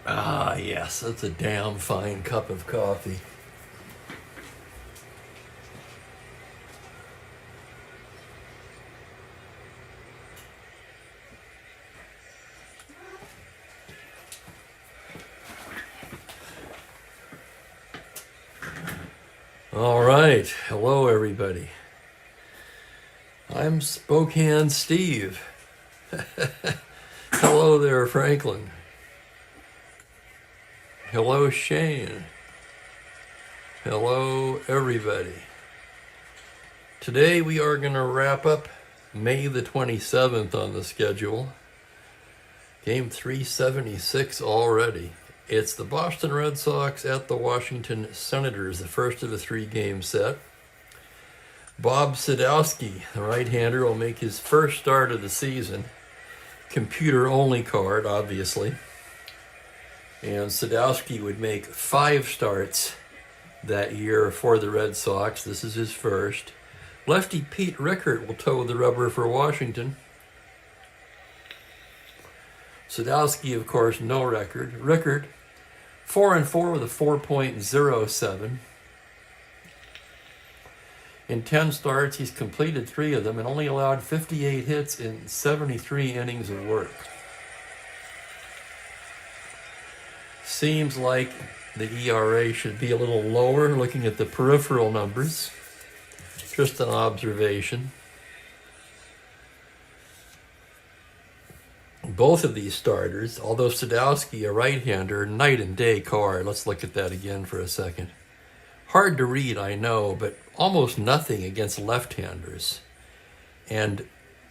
Ah, yes, that's a damn fine cup of coffee. All right, hello everybody. I'm Spokane Steve. Hello there, Franklin. Hello, Shane. Hello, everybody. Today we are going to wrap up May the 27th on the schedule. Game 376 already. It's the Boston Red Sox at the Washington Senators, the first of a three-game set. Bob Sadowski, the right-hander, will make his first start of the season. Computer-only card, obviously. And Sadowski would make 5 starts that year for the Red Sox. This is his first. Lefty Pete Rickert will toe the rubber for Washington. Sadowski, of course, no record. Rickert, 4-4 with a 4.07. In 10 starts, he's completed 3 of them and only allowed 58 hits in 73 innings of work. Seems like the ERA should be a little lower, looking at the peripheral numbers. Just an observation. Both of these starters, although Sadowski, a right-hander, night and day card. Let's look at that again for a second. Hard to read, I know, but almost nothing against left-handers. And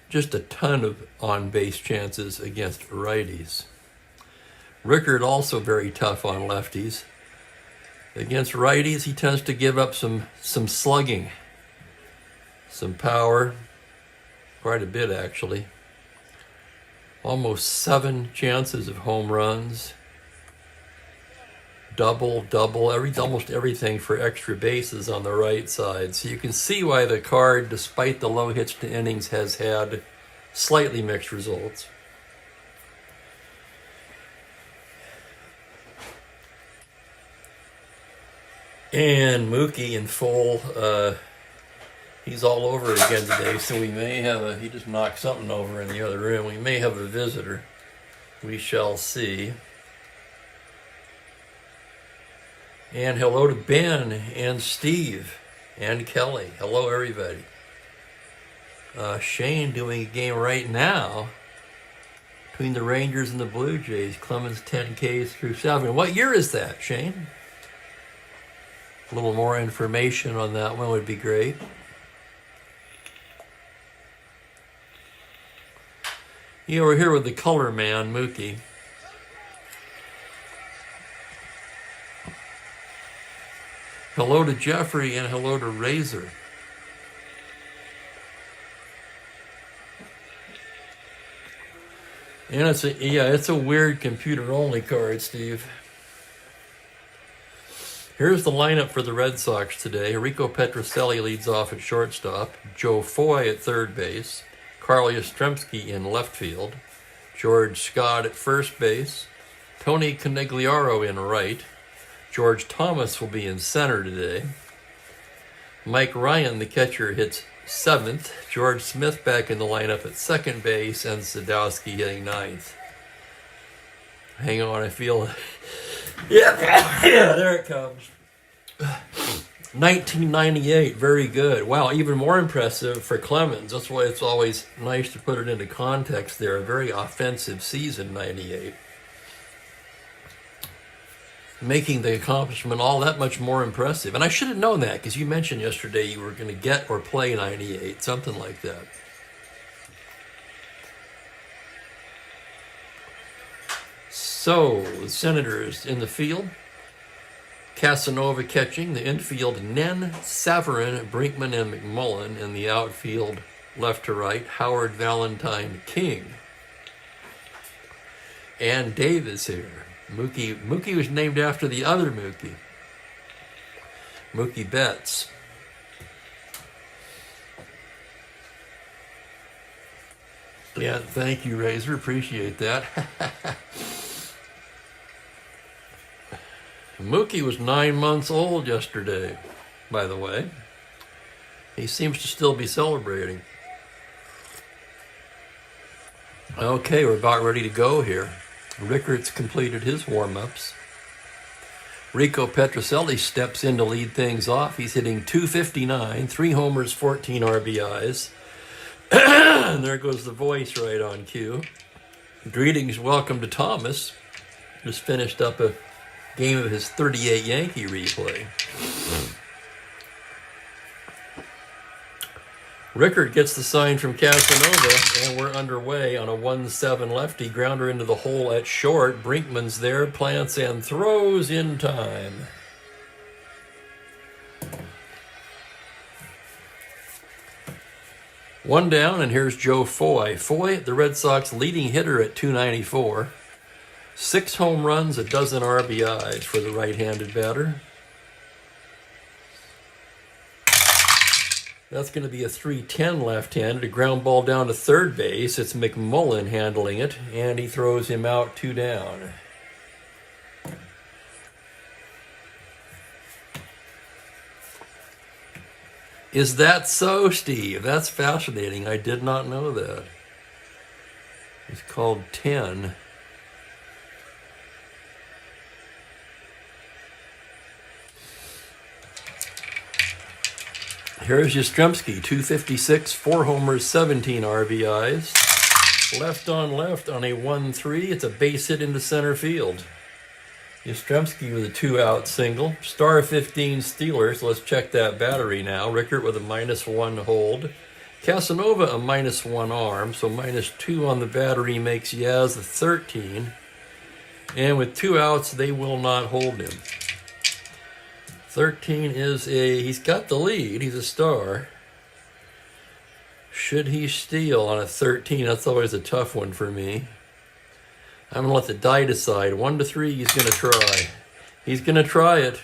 just a ton of on-base chances against righties. Rickert also very tough on lefties. Against righties, he tends to give up some slugging, some power, quite a bit actually. Almost 7 chances of home runs, double, almost everything for extra bases on the right side. So you can see why the card, despite the low hits to innings, has had slightly mixed results. And Mookie in full, he's all over again today, so we may have he just knocked something over in the other room. We may have a visitor. We shall see. And hello to Ben and Steve and Kelly. Hello, everybody. Shane doing a game right now between the Rangers and the Blue Jays. Clemens 10Ks through 7. What year is that, Shane? A little more information on that one would be great. Yeah, we're here with the color man, Mookie. Hello to Jeffrey and hello to Razor. And it's a weird computer-only card, Steve. Here's the lineup for the Red Sox today. Rico Petrocelli leads off at shortstop. Joe Foy at third base. Carl Yastrzemski in left field. George Scott at first base. Tony Conigliaro in right. George Thomas will be in center today. Mike Ryan, the catcher, hits 7th. George Smith back in the lineup at second base. And Sadowski hitting 9th. Hang on, I feel... Yeah, there it comes. 1998, very good. Wow, even more impressive for Clemens. That's why it's always nice to put it into context there. A very offensive season, 98. Making the accomplishment all that much more impressive. And I should have known that, because you mentioned yesterday you were going to get or play 98, something like that. So, the Senators in the field. Casanova catching. The infield, Nen, Savarin, Brinkman, and McMullen. And the outfield, left to right, Howard, Valentine, King. And Dave is here. Mookie was named after the other Mookie. Mookie Betts. Yeah, thank you, Razor. Appreciate that. Mookie was 9 months old yesterday, by the way. He seems to still be celebrating. Okay, we're about ready to go here. Rickards completed his warm-ups. Rico Petrocelli steps in to lead things off. He's hitting .259, 3 homers, 14 RBIs. And there goes the voice right on cue. Greetings, welcome to Thomas. Just finished up a game of his 38 Yankee replay. Rickard gets the sign from Casanova, and we're underway on a 1-7 lefty. Grounder into the hole at short. Brinkman's there, plants and throws in time. One down, and here's Joe Foy. Foy, the Red Sox leading hitter at .294. 6 home runs, a dozen RBIs for the right-handed batter. That's going to be a .310 left-handed, a ground ball down to third base. It's McMullen handling it, and he throws him out 2 down. Is that so, Steve? That's fascinating. I did not know that. It's called 10. Here's Yastrzemski, .256, 4 homers, 17 RBIs. Left on left on a 1-3. It's a base hit into center field. Yastrzemski with a 2-out single. Star 15 Steelers. Let's check that battery now. Rickert with a -1 hold. Casanova a -1 arm, so -2 on the battery makes Yaz a 13. And with 2 outs, they will not hold him. 13 is he's got the lead. He's a star. Should he steal on a 13? That's always a tough one for me. I'm going to let the die decide. 1-3, he's going to try. He's going to try it.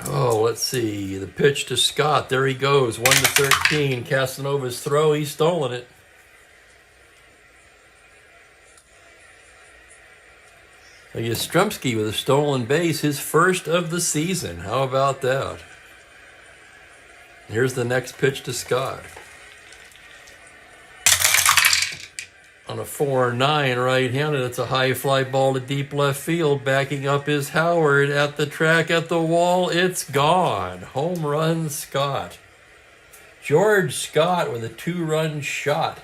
Oh, let's see. The pitch to Scott. There he goes. 1-13. Casanova's throw. He's stolen it. Yastrzemski with a stolen base, his first of the season. How about that? Here's the next pitch to Scott. On a 4-9 right-handed, it's a high fly ball to deep left field. Backing up is Howard at the track, at the wall. It's gone. Home run, Scott. George Scott with a 2-run shot.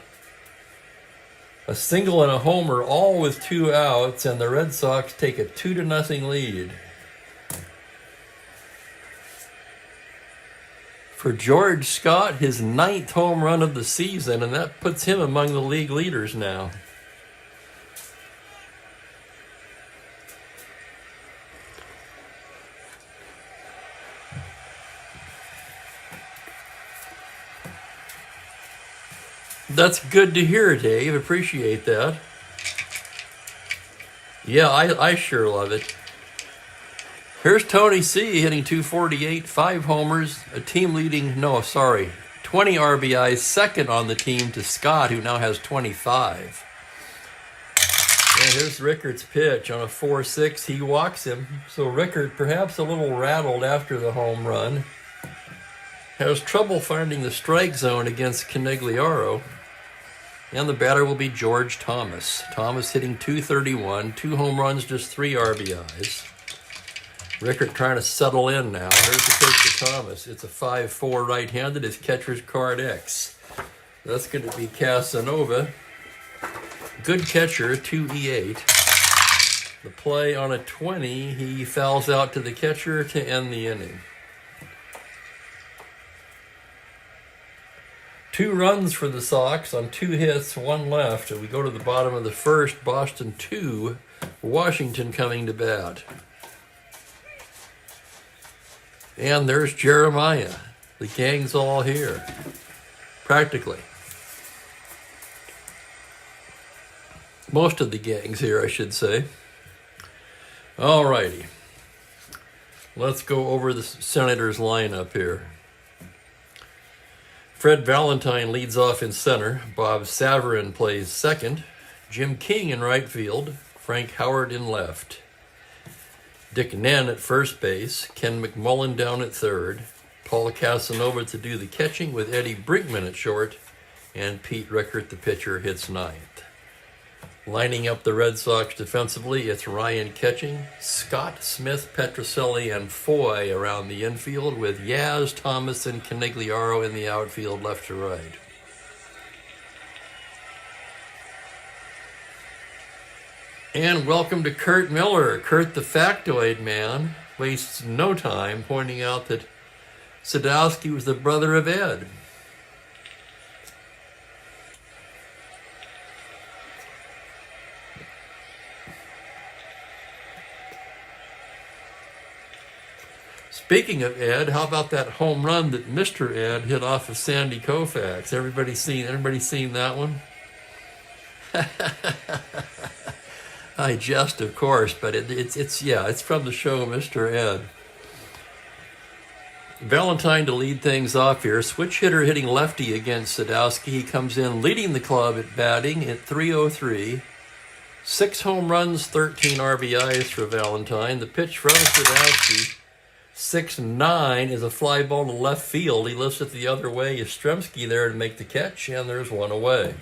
A single and a homer, all with 2 outs, and the Red Sox take a 2-0 lead. For George Scott, his 9th home run of the season, and that puts him among the league leaders now. That's good to hear, Dave. Appreciate that. Yeah, I sure love it. Here's Tony C. hitting .248, 5 homers, a team leading, 20 RBIs, second on the team to Scott, who now has 25. And here's Rickard's pitch on a 4-6. He walks him. So Rickard, perhaps a little rattled after the home run, has trouble finding the strike zone against Canigliaro. And the batter will be George Thomas. Thomas hitting .231, 2 home runs, just 3 RBIs. Rickard trying to settle in now. Here's the pitch to Thomas. It's a 5-4 right-handed. His catcher's card X. That's going to be Casanova. Good catcher, 2-E8. The play on a 20. He fouls out to the catcher to end the inning. 2 runs for the Sox on 2 hits, 1 left. We go to the bottom of the first. Boston 2, Washington coming to bat. And there's Jeremiah. The gang's all here. Practically. Most of the gang's here, I should say. All righty. Let's go over the Senators lineup here. Fred Valentine leads off in center. Bob Savarin plays second. Jim King in right field. Frank Howard in left. Dick Nenn at first base. Ken McMullen down at third. Paul Casanova to do the catching with Eddie Brinkman at short. And Pete Rickert, the pitcher, hits ninth. Lining up the Red Sox defensively, it's Ryan catching, Scott, Smith, Petrocelli, and Foy around the infield, with Yaz, Thomas, and Canigliaro in the outfield left to right. And welcome to Kurt Miller. Kurt the factoid man wastes no time pointing out that Sadowski was the brother of Ed. Speaking of Ed, how about that home run that Mr. Ed hit off of Sandy Koufax? Everybody seen that one? I jest, of course, but it's from the show Mr. Ed. Valentine to lead things off here. Switch hitter hitting lefty against Sadowski. He comes in leading the club at batting at .303. 6 home runs, 13 RBIs for Valentine. The pitch from Sadowski. 6-9 is a fly ball to left field. He lifts it the other way. Yastrzemski there to make the catch, and there's one away.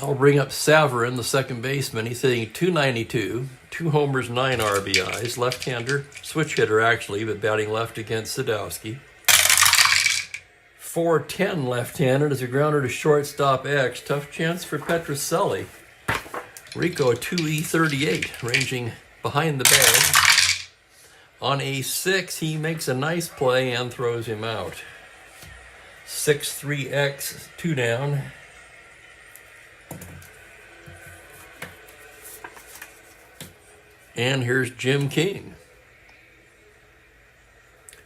I'll bring up Savarin, the second baseman. He's hitting .292, 2 homers, 9 RBIs. Left-hander, switch hitter actually, but batting left against Sadowski. .410 left-handed as a grounder to shortstop X. Tough chance for Petrocelli. Rico, 2E38, ranging behind the bag. On A6, he makes a nice play and throws him out. 6-3X, 2 down. And here's Jim King.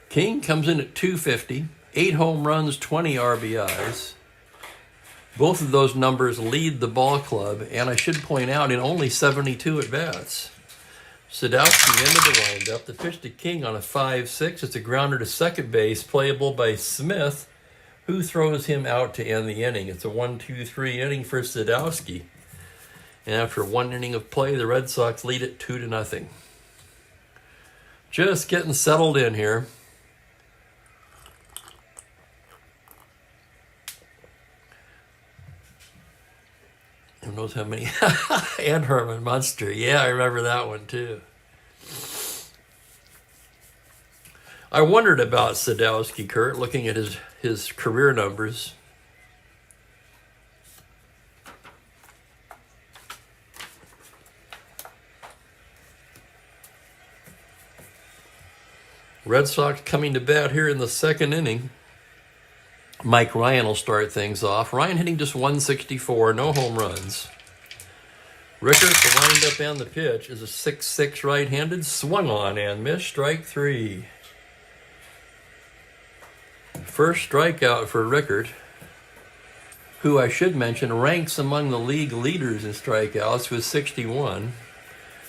King comes in at .250, 8 home runs, 20 RBIs. Both of those numbers lead the ball club, and I should point out, in only 72 at-bats. Sadowski into the windup. The pitch to King on a 5-6. It's a grounder to second base, playable by Smith, who throws him out to end the inning. It's a 1-2-3 inning for Sadowski. And after 1 inning of play, the Red Sox lead it 2-0. Just getting settled in here. Who knows how many? And Herman Munster. Yeah, I remember that one too. I wondered about Sadowski, Kurt, looking at his career numbers. Red Sox coming to bat here in the second inning. Mike Ryan will start things off. Ryan hitting just .164, no home runs. Rickert, the windup and the pitch, is a 6-6 right-handed, swung on and missed, strike 3. First strikeout for Rickert, who I should mention ranks among the league leaders in strikeouts with 61.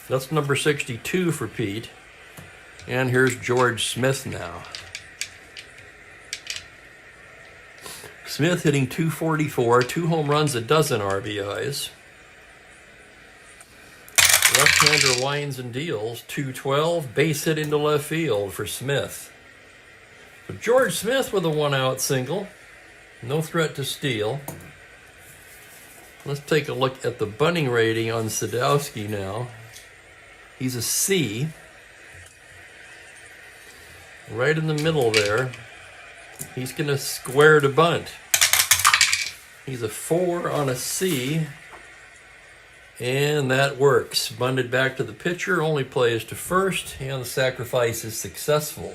That's number 62 for Pete. And here's George Smith now. Smith hitting .244, 2 home runs, a dozen RBIs. Left-hander winds and deals, .212, base hit into left field for Smith. But George Smith with a 1-out single. No threat to steal. Let's take a look at the bunting rating on Sadowski now. He's a C. Right in the middle there. He's going to square to bunt. He's a 4 on a C. And that works. Bunted back to the pitcher, only plays to first, and the sacrifice is successful.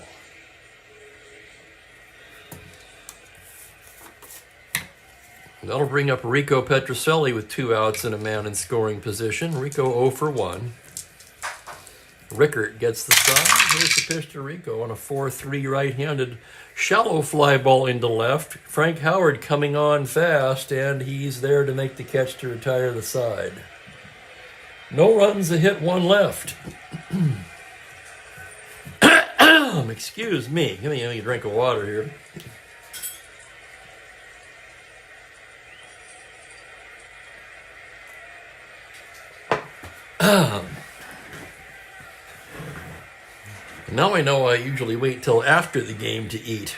That'll bring up Rico Petrocelli with 2 outs and a man in scoring position. Rico 0 for 1. Rickert gets the side. Here's the pitch to Rico on a 4-3 right-handed shallow fly ball into left. Frank Howard coming on fast, and he's there to make the catch to retire the side. No runs, a hit, 1 left. Excuse me. Give me a drink of water here. Now I know I usually wait till after the game to eat.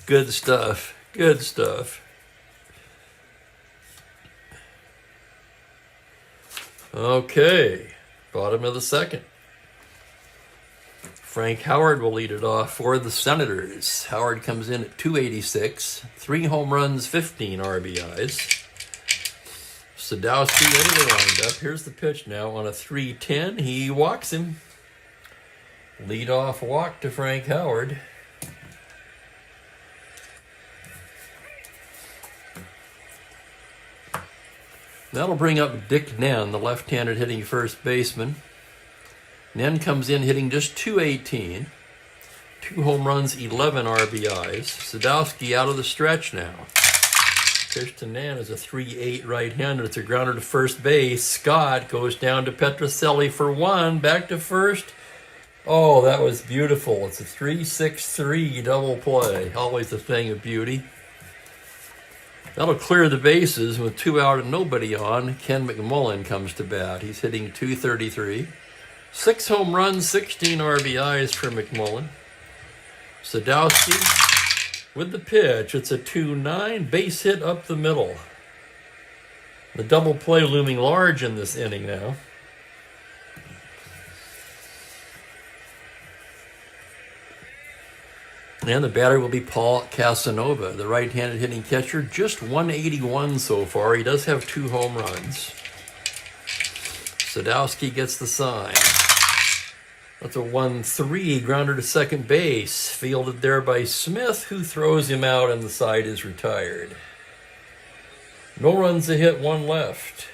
Good stuff. Good stuff. Okay. Bottom of the second. Frank Howard will lead it off for the Senators. Howard comes in at 286, 3 home runs, 15 RBIs. Sadowski into the windup. Here's the pitch now on a 3-10. He walks him. Lead-off walk to Frank Howard. That'll bring up Dick Nen, the left-handed hitting first baseman. Nen comes in hitting just 218. 2 home runs, 11 RBIs. Sadowski out of the stretch now. Pitch to Nen is a 3-8 right-hander. It's a grounder to first base. Scott goes down to Petrocelli for 1. Back to first. Oh, that was beautiful. It's a 3-6-3 double play. Always a thing of beauty. That'll clear the bases with 2 out and nobody on. Ken McMullen comes to bat. He's hitting 233. 6 home runs, 16 RBIs for McMullen. Sadowski with the pitch. It's a 2-9 base hit up the middle. The double play looming large in this inning now. And the batter will be Paul Casanova, the right-handed hitting catcher. Just 181 so far. He does have 2 home runs. Sadowski gets the sign. That's a 1-3 grounder to second base. Fielded there by Smith, who throws him out and the side is retired. No runs a hit, 1 left.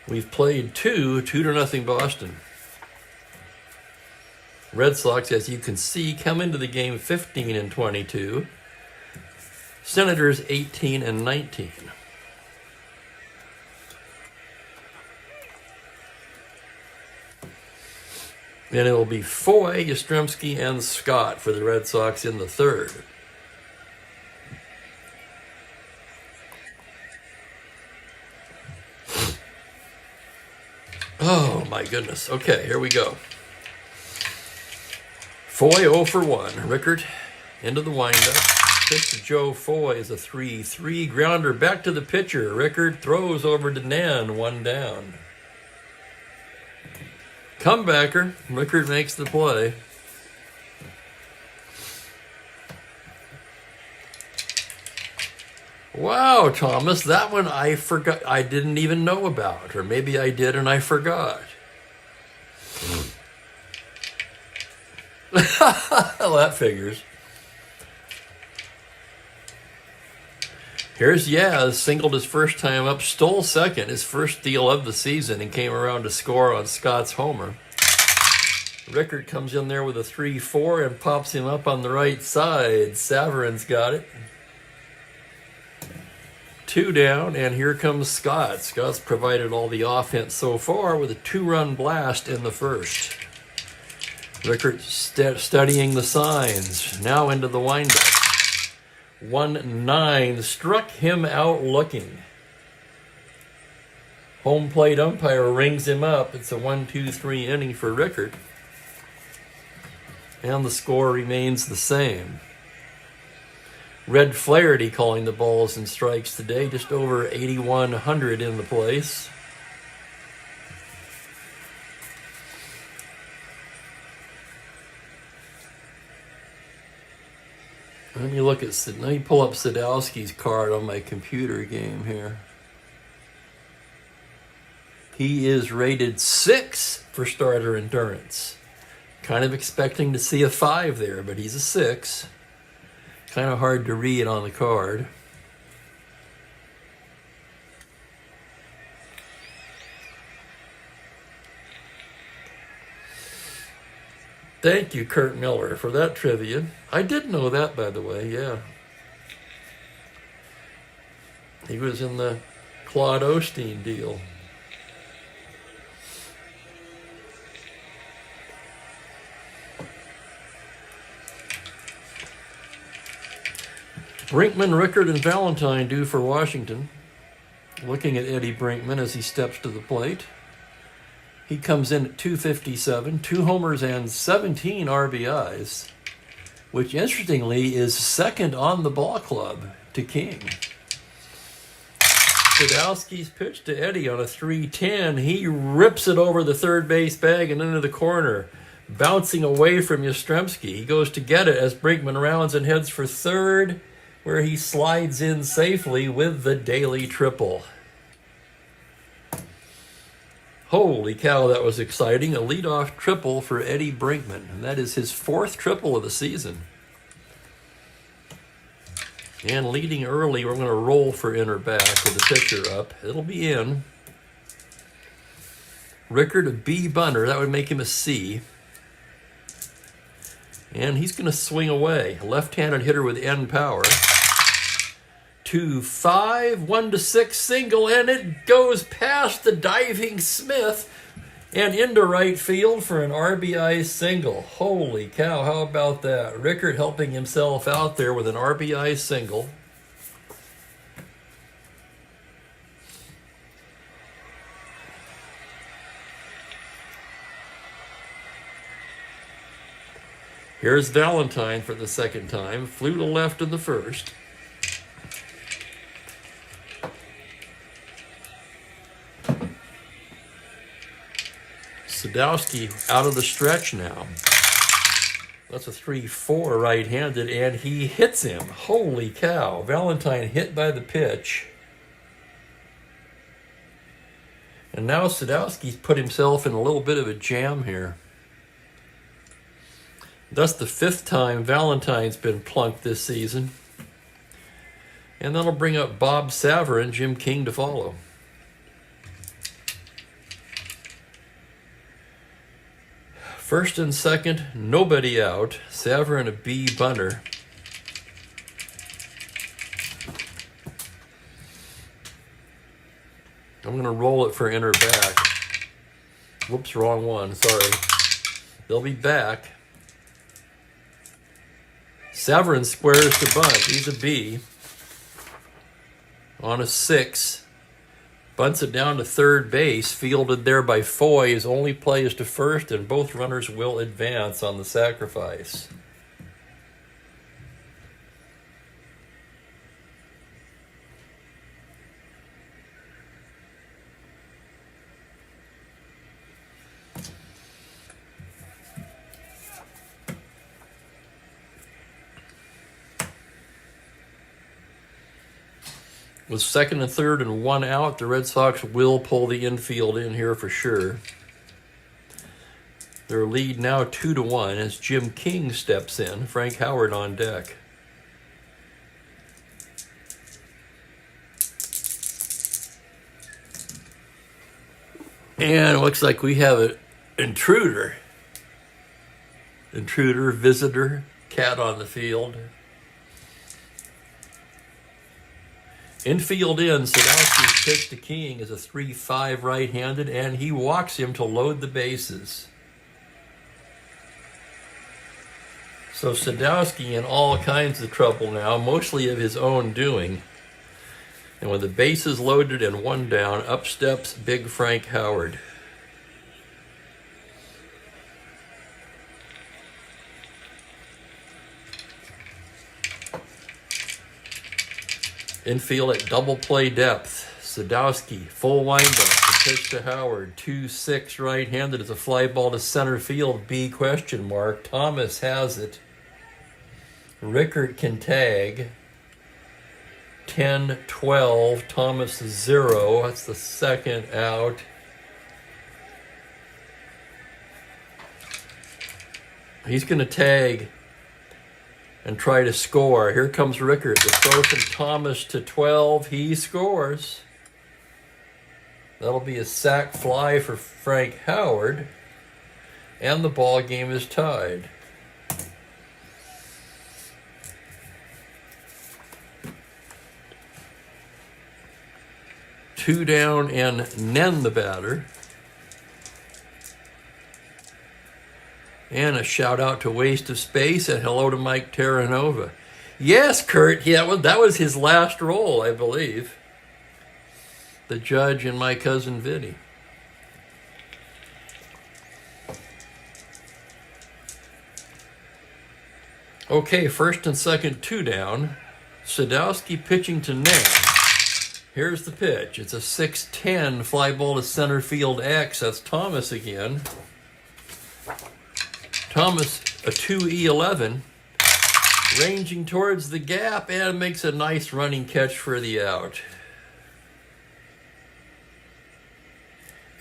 We've played 2-0 Boston. Red Sox, as you can see, come into the game 15-22. Senators 18-19. Then it will be Foy, Yastrzemski, and Scott for the Red Sox in the third. Oh, my goodness. Okay, here we go. Foy 0 for 1. Rickard into the windup. Pitch to Joe Foy is a 3-3 grounder back to the pitcher. Rickard throws over to Nen, 1 down. Comebacker. Rickard makes the play. Wow, Thomas, that one I forgot. I didn't even know about, or maybe I did and I forgot. Well, that figures. Here's Yaz, singled his first time up, stole second, his first steal of the season, and came around to score on Scott's homer. Rickard comes in there with a 3-4 and pops him up on the right side. Saverin's got it. 2 down, and here comes Scott. Scott's provided all the offense so far with a 2-run blast in the first. Rickard studying the signs. Now into the windup. 1-9. Struck him out looking. Home plate umpire rings him up. It's a 1-2-3 inning for Rickard. And the score remains the same. Red Flaherty calling the balls and strikes today. Just over 8,100 in the place. Let me pull up Sadowski's card on my computer game here. He is rated 6 for starter endurance. Kind of expecting to see a 5 there, but he's a 6. Kind of hard to read on the card. Thank you, Kurt Miller, for that trivia. I did know that, by the way, yeah. He was in the Claude Osteen deal. Brinkman, Rickard, and Valentine due for Washington. Looking at Eddie Brinkman as he steps to the plate. He comes in at 257, 2 homers and 17 RBIs, which interestingly is second on the ball club to King. Sadowski's pitch to Eddie on a 3-10. He rips it over the third base bag and into the corner, bouncing away from Yastrzemski. He goes to get it as Brinkman rounds and heads for third, where he slides in safely with the daily triple. Holy cow, that was exciting. A leadoff triple for Eddie Brinkman, and that is his 4th triple of the season. And leading early, we're going to roll for inner back with the pitcher up. It'll be in. Rickard, a B bunter. That would make him a C. And he's going to swing away. Left-handed hitter with end power. 2-5, 1-6 single, and it goes past the diving Smith and into right field for an RBI single. Holy cow, how about that? Rickard helping himself out there with an RBI single. Here's Valentine for the second time. Flew to left in the first. Sadowski out of the stretch now. That's a 3-4 right-handed, and he hits him. Holy cow. Valentine hit by the pitch. And now Sadowski's put himself in a little bit of a jam here. That's the 5th time Valentine's been plunked this season. And that'll bring up Bob Saver and Jim King to follow. First and second, nobody out. Saver and a B bunter. I'm going to roll it for inner back. Whoops, wrong one. Sorry. They'll be back. Severin squares to bunt. He's a B. On a 6. Bunts it down to third base, fielded there by Foy. His only play is to first, and both runners will advance on the sacrifice. With second and third and 1 out, the Red Sox will pull the infield in here for sure. Their lead now 2-1 as Jim King steps in. Frank Howard on deck. And it looks like we have an intruder. Intruder, visitor, cat on the field. Infield in, Sadowski's pitch to King is a 3-5 right-handed, and he walks him to load the bases. So Sadowski in all kinds of trouble now, mostly of his own doing. And with the bases loaded and 1 down, up steps Big Frank Howard. Infield at double play depth. Sadowski, full windup. The pitch to Howard. 2-6 right-handed. It's a fly ball to center field. B question mark. Thomas has it. Rickard can tag. 10-12. Thomas 0. That's the second out. He's going to tag and try to score. Here comes Rickard. The throw from Thomas to 12. He scores. That'll be a sac fly for Frank Howard. and the ball game is tied. Two down and Nen the batter. And a shout out to Waste of Space and hello to Mike Terranova. Yes, Kurt, yeah, that was his last role, I believe. The judge and my cousin Vinny. Okay, first and second, two down. Sadowski pitching to Nen. Here's the pitch. It's a 6-10 fly ball to center field X. That's Thomas again. Thomas, a 2E11, ranging towards the gap and makes a nice running catch for the out.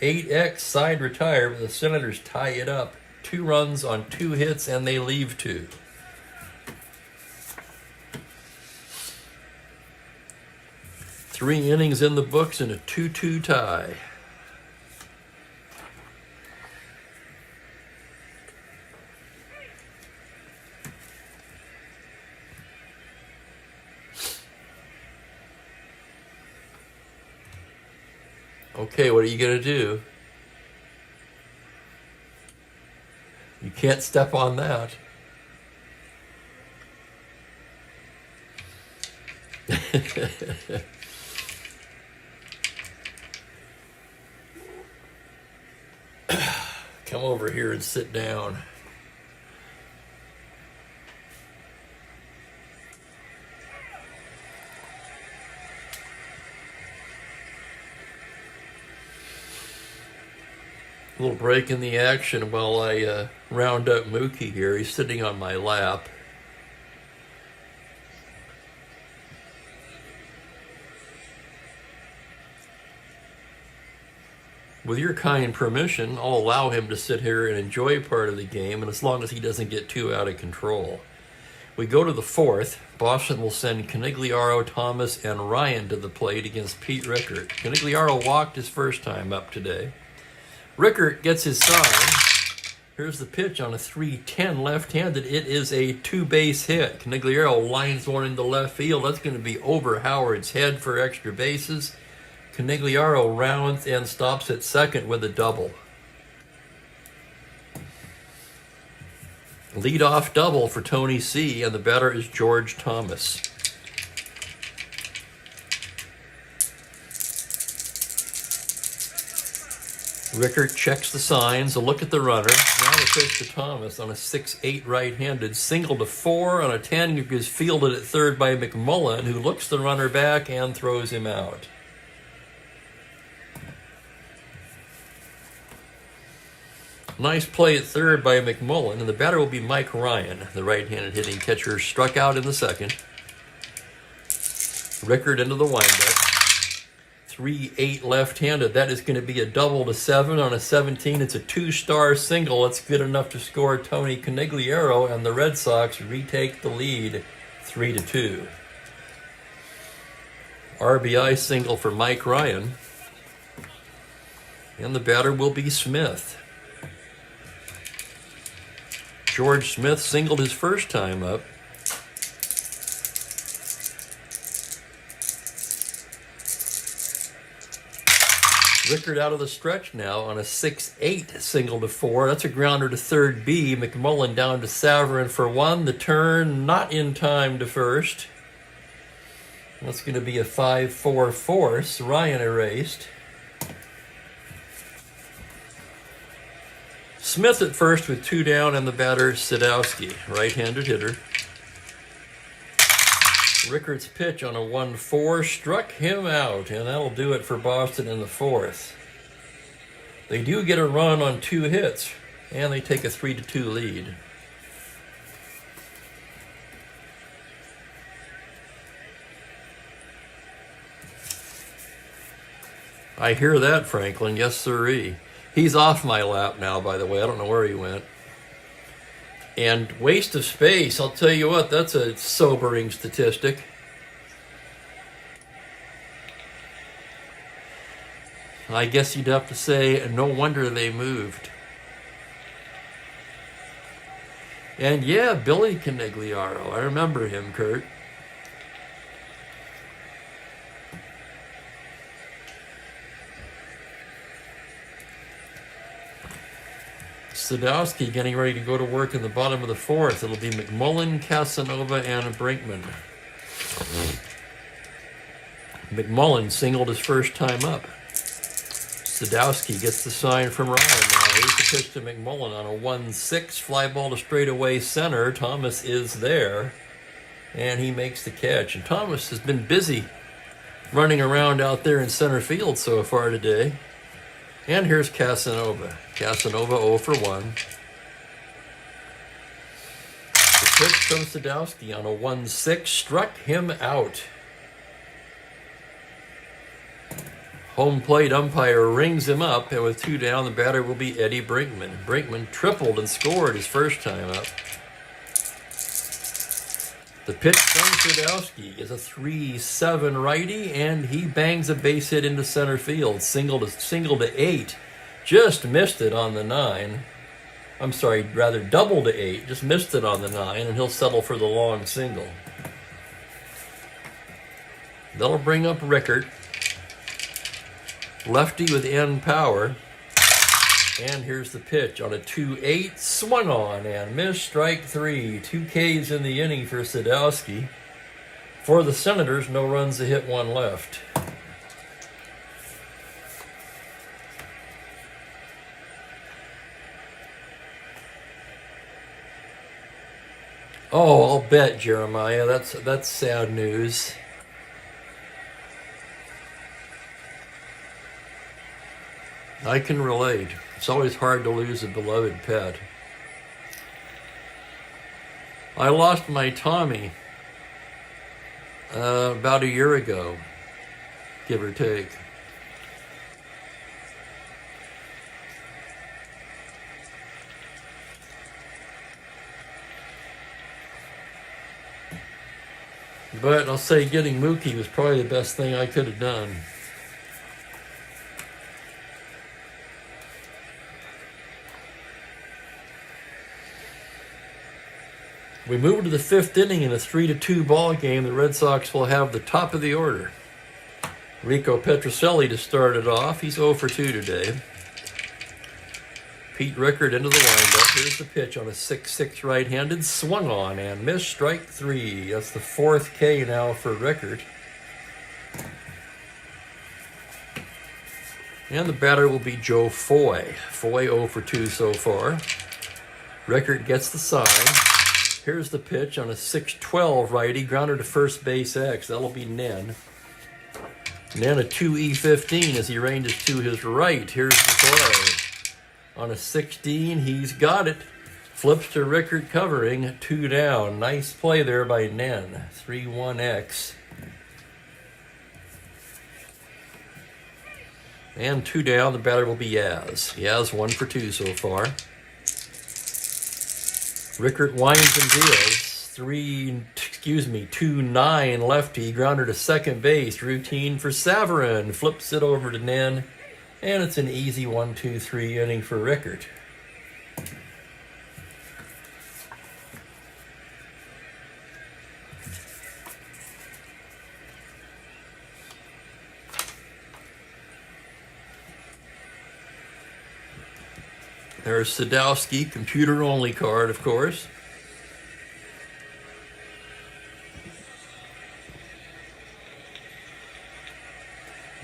8X side retire, but the Senators tie it up. 2 runs on 2 hits and they leave 2. Three innings in the books and a 2-2 tie. Okay, what are you going to do? You can't step on that. Come over here and sit down. A little break in the action while I round up Mookie here. He's sitting on my lap. With your kind permission, I'll allow him to sit here and enjoy part of the game, and as long as he doesn't get too out of control. We go to the fourth. Boston will send Canigliaro, Thomas, and Ryan to the plate against Pete Rickert. Canigliaro walked his first time up today. Rickert gets his sign. Here's the pitch on a 3-10 left-handed. It is a 2-base hit. Canigliaro lines one into left field. That's going to be over Howard's head for extra bases. Canigliaro rounds and stops at second with a double. Leadoff double for Tony C., and the batter is George Thomas. Rickert checks the signs, a look at the runner. Now the pitch to Thomas on a 6-8 right-handed. Single to 4 on a 10 is fielded at third by McMullen, who looks the runner back and throws him out. Nice play at third by McMullen, and the batter will be Mike Ryan, the right-handed hitting catcher, struck out in the second. Rickert into the windup. 3-8 left-handed. That is going to be a double to 7 on a 17. It's a 2-star single. That's good enough to score Tony Canigliaro, and the Red Sox retake the lead 3-2. RBI single for Mike Ryan, and the batter will be Smith. George Smith singled his first time up. Rickert out of the stretch now on a 6-8 single to 4. That's a grounder to third B. McMullen down to Savarin for 1. The turn not in time to first. That's going to be a 5-4 force. Ryan erased. Smith at first with 2 down, and the batter Sadowski, right-handed hitter. Rickert's pitch on a 1-4 struck him out, and that'll do it for Boston in the fourth. They do get a run on 2 hits, and they take a 3-2 lead. I hear that, Franklin. Yes, sirree. He's off my lap now, by the way. I don't know where he went. And waste of space, I'll tell you what, that's a sobering statistic. I guess you'd have to say, no wonder they moved. And yeah, Billy Canigliaro. I remember him, Kurt. Sadowski getting ready to go to work in the bottom of the fourth. It'll be McMullen, Casanova, and Brinkman. McMullen singled his first time up. Sadowski gets the sign from Ryan now. Here's the pitch to McMullen on a 1-6. Fly ball to straightaway center. Thomas is there, and he makes the catch. And Thomas has been busy running around out there in center field so far today. And here's Casanova. Casanova 0 for 1. The pitch from Sadowski on a 1-6 struck him out. Home plate umpire rings him up, and with 2 down, the batter will be Eddie Brinkman. Brinkman tripled and scored his first time up. The pitch from Sadowski is a 3-7 righty, and he bangs a base hit into center field. Single to 8. Just missed it on the 9. I'm sorry, rather double to 8. Just missed it on the 9, and he'll settle for the long single. That'll bring up Rickert. Lefty with end power. And here's the pitch on a 2-8, swung on and missed, strike 3. 2 Ks in the inning for Sadowski. For the Senators, no runs to hit, 1 left. Oh, I'll bet, Jeremiah. That's sad news. I can relate. It's always hard to lose a beloved pet. I lost my Tommy about a year ago, give or take. But I'll say getting Mookie was probably the best thing I could have done. We move to the 5th inning in a 3-2 ball game. The Red Sox will have the top of the order. Rico Petrocelli to start it off. He's 0 for 2 today. Pete Rickert into the windup. Here's the pitch on a 6-6 right-handed. Swung on and missed, strike 3. That's the 4th K now for Rickert. And the batter will be Joe Foy. Foy 0 for 2 so far. Rickert gets the sign. Here's the pitch on a 6-12 righty, grounded to first base X. That'll be Nen. Nen a 2E15 as he ranges to his right. Here's the play. On a 16, he's got it. Flips to Rickert covering, 2 down. Nice play there by Nen. 3-1X. And 2 down, the batter will be Yaz. Yaz 1 for 2 so far. Rickert winds and deals. 2-9 lefty, grounder to second base. Routine for Savarin. Flips it over to Nen. And it's an easy 1-2-3 inning for Rickert. There's Sadowski, computer-only card, of course.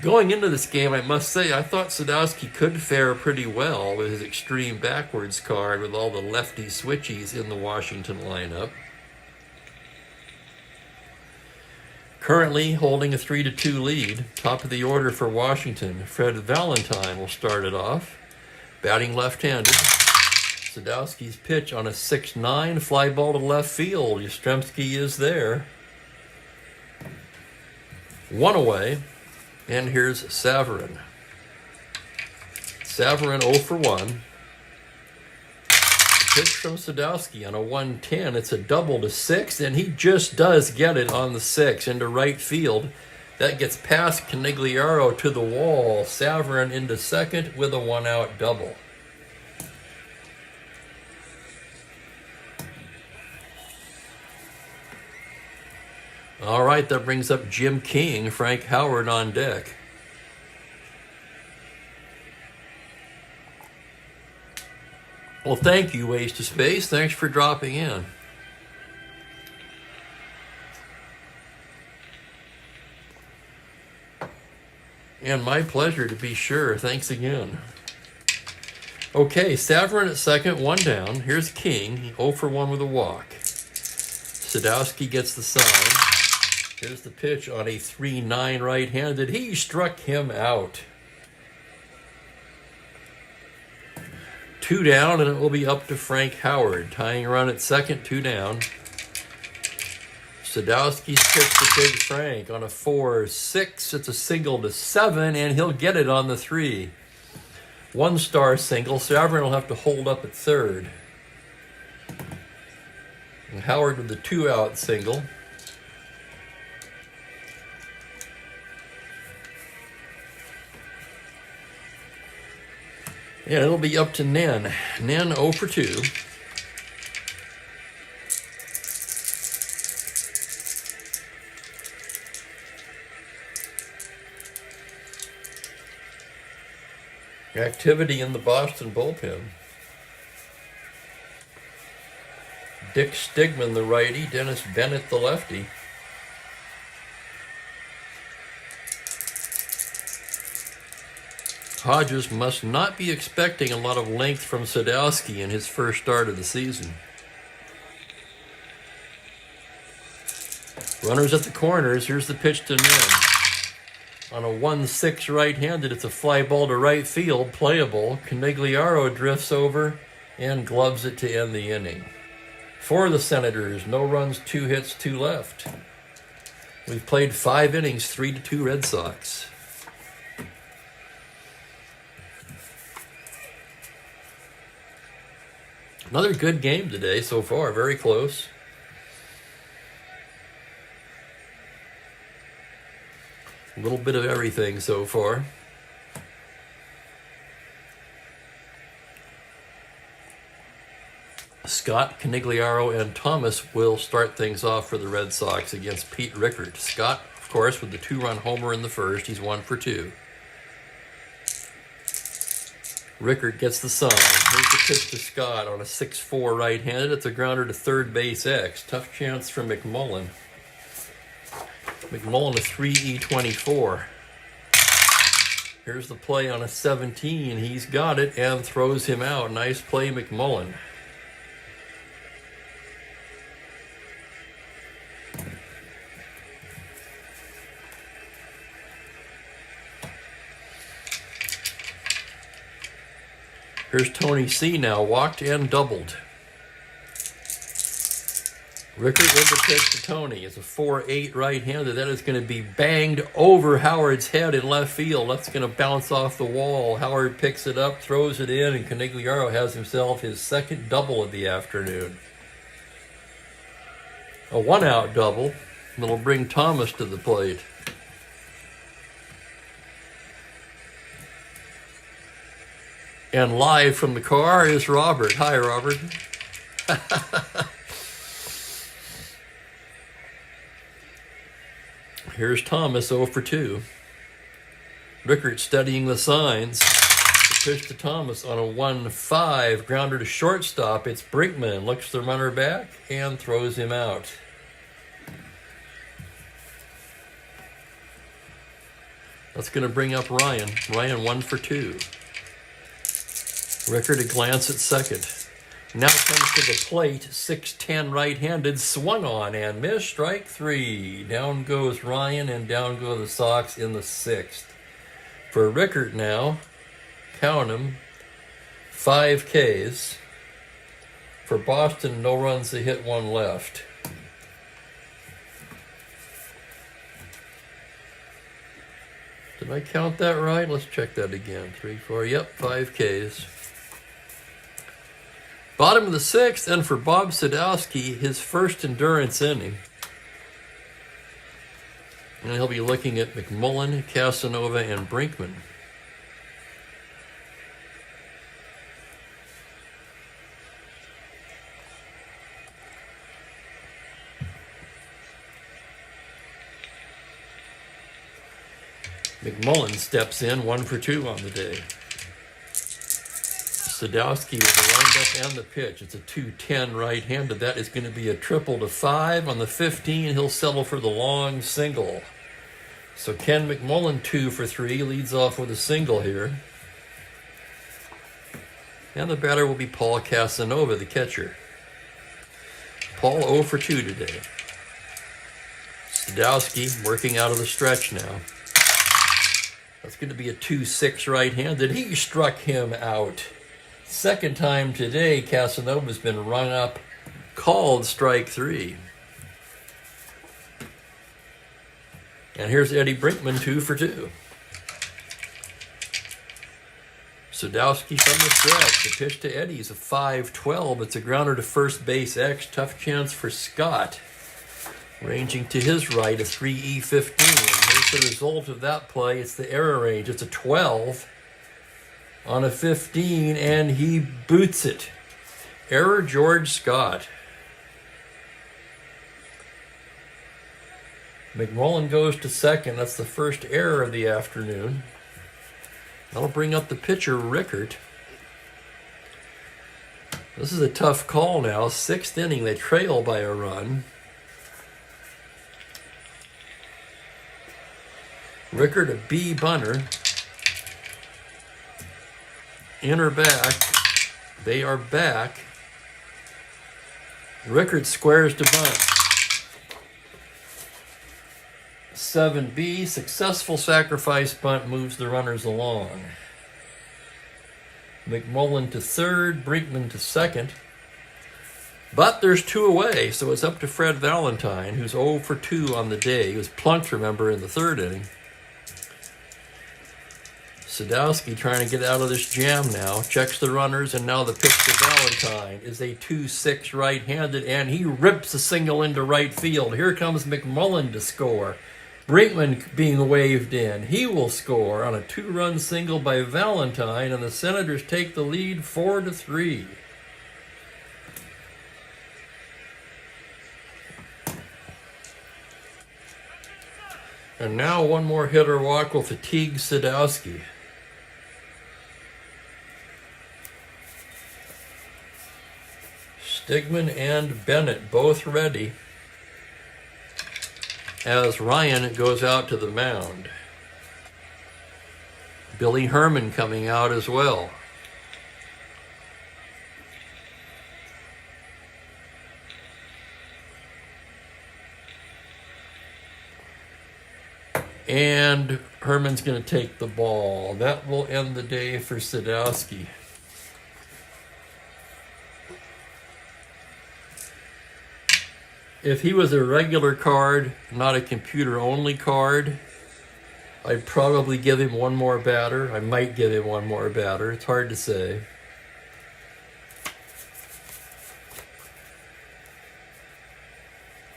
Going into this game, I must say, I thought Sadowski could fare pretty well with his extreme backwards card with all the lefty switchies in the Washington lineup. Currently holding a 3-2 lead. Top of the order for Washington. Fred Valentine will start it off. Batting left-handed. Sadowski's pitch on a 6-9, fly ball to left field. Yastrzemski is there. 1 away. And here's Savarin. Savarin 0 for 1. Pitch from Sadowski on a 1-10. It's a double to 6, and he just does get it on the 6 into right field. That gets past Canigliaro to the wall. Savarin into second with a 1-out double. All right, that brings up Jim King, Frank Howard on deck. Well, thank you, Waste to Space. Thanks for dropping in. And my pleasure, to be sure. Thanks again. Okay, Saverin at second, one down. Here's King, 0 for 1 with a walk. Sadowski gets the sign. Here's the pitch on a 3-9 right-handed. He struck him out. 2 down, and it will be up to Frank Howard. Tying run at second, 2 down. Sadowski's pitch to Big Frank on a 4-6. It's a single to 7, and he'll get it on the 3. 1-star single. Saverin will have to hold up at third. And Howard with the 2-out single. And it'll be up to Nen. Nen 0 for 2. Activity in the Boston bullpen. Dick Stigman, the righty. Dennis Bennett, the lefty. Hodges must not be expecting a lot of length from Sadowski in his first start of the season. Runners at the corners. Here's the pitch to Nen. On a 1-6 right-handed, it's a fly ball to right field, playable. Canigliaro drifts over and gloves it to end the inning. For the Senators, no runs, 2 hits, 2 left. We've played 5 innings, 3-2 Red Sox. Another good game today so far, very close. A little bit of everything so far. Scott, Canigliaro, and Thomas will start things off for the Red Sox against Pete Rickard. Scott, of course, with the 2-run homer in the first. He's 1 for 2. Rickard gets the sign. Here's the pitch to Scott on a 6-4 right-handed. It's a grounder to third base X. Tough chance for McMullen. McMullen a 3E24. Here's the play on a 17. He's got it and throws him out. Nice play, McMullen. Here's Tony C. now, walked and doubled. Rickard with the pitch to Tony. It's a 4-8 right-handed. That is going to be banged over Howard's head in left field. That's going to bounce off the wall. Howard picks it up, throws it in, and Canigliaro has himself his second double of the afternoon. A 1-out double that'll bring Thomas to the plate. And live from the car is Robert. Hi, Robert. Here's Thomas 0 for 2. Rickard studying the signs. The pitch to Thomas on a 1-5. Grounder to shortstop. It's Brinkman. Looks the runner back and throws him out. That's going to bring up Ryan. Ryan 1 for 2. Rickard a glance at second. Now comes to the plate, 6'10 right-handed, swung on and missed, strike 3. Down goes Ryan and down go the Sox in the 6th. For Rickard now, count him, 5 Ks. For Boston, no runs, a hit, 1 left. Did I count that right? Let's check that again. 3, 4, yep, 5 Ks. Bottom of the 6th, and for Bob Sadowski, his first endurance inning. And he'll be looking at McMullen, Casanova, and Brinkman. McMullen steps in, 1 for 2 on the day. Sadowski with the windup and the pitch. It's a 2-10 right-handed. That is going to be a triple to 5. On the 15, he'll settle for the long single. So Ken McMullen 2 for 3 leads off with a single here. And the batter will be Paul Casanova, the catcher. Paul 0 for 2 today. Sadowski working out of the stretch now. That's going to be a 2-6 right-handed. He struck him out. Second time today, Casanova's been rung up, called strike 3. And here's Eddie Brinkman, 2 for 2. Sadowski from the stretch. The pitch to Eddie's a 5-12. It's a grounder to first base X. Tough chance for Scott. Ranging to his right, a 3E15. Here's the result of that play. It's the error range. It's a 12 on a 15, and he boots it. Error George Scott. McMullen goes to second. That's the first error of the afternoon. That'll bring up the pitcher, Rickert. This is a tough call now. 6th inning, they trail by a run. Rickert, a B bunter. In or back. They are back. Rickert squares to bunt. 7B, successful sacrifice bunt moves the runners along. McMullen to third, Brinkman to second. But there's 2 away, so it's up to Fred Valentine, who's 0 for 2 on the day. He was plunked, remember, in the 3rd inning. Sadowski trying to get out of this jam now. Checks the runners, and now the pitch to Valentine is a 2-6 right-handed, and he rips a single into right field. Here comes McMullen to score. Brinkman being waved in. He will score on a 2-run single by Valentine, and the Senators take the lead 4-3. And now one more hitter walk will fatigue Sadowski. Stigman and Bennett both ready as Ryan goes out to the mound. Billy Herman coming out as well. And Herman's going to take the ball. That will end the day for Sadowski. If he was a regular card, not a computer-only card, I'd probably give him one more batter. I might give him one more batter. It's hard to say.